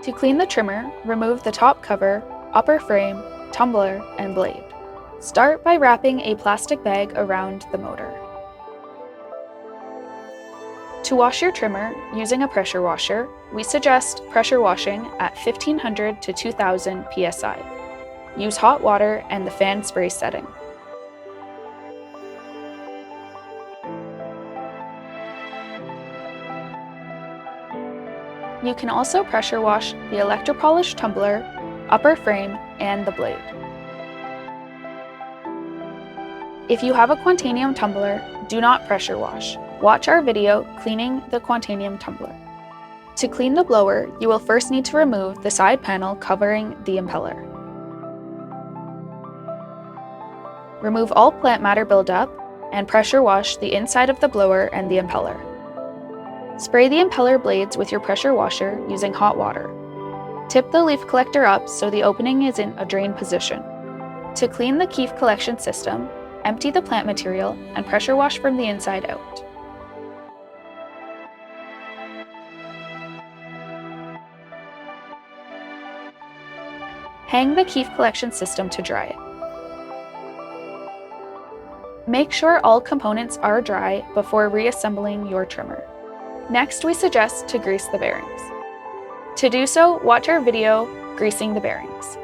To clean the trimmer, remove the top cover, upper frame, tumbler, and blade. Start by wrapping a plastic bag around the motor. To wash your trimmer using a pressure washer, we suggest pressure washing at 1500 to 2000 psi. Use hot water and the fan spray setting. You can also pressure wash the electropolish tumbler, upper frame, and the blade. If you have a Quantanium tumbler, do not pressure wash. Watch our video cleaning the Quantanium tumbler. To clean the blower, you will first need to remove the side panel covering the impeller. Remove all plant matter buildup and pressure wash the inside of the blower and the impeller. Spray the impeller blades with your pressure washer using hot water. Tip the leaf collector up so the opening is in a drain position. To clean the Keef collection system, empty the plant material and pressure wash from the inside out. Hang the Keef collection system to dry. Make sure all components are dry before reassembling your trimmer. Next, we suggest to grease the bearings. To do so, watch our video, Greasing the Bearings.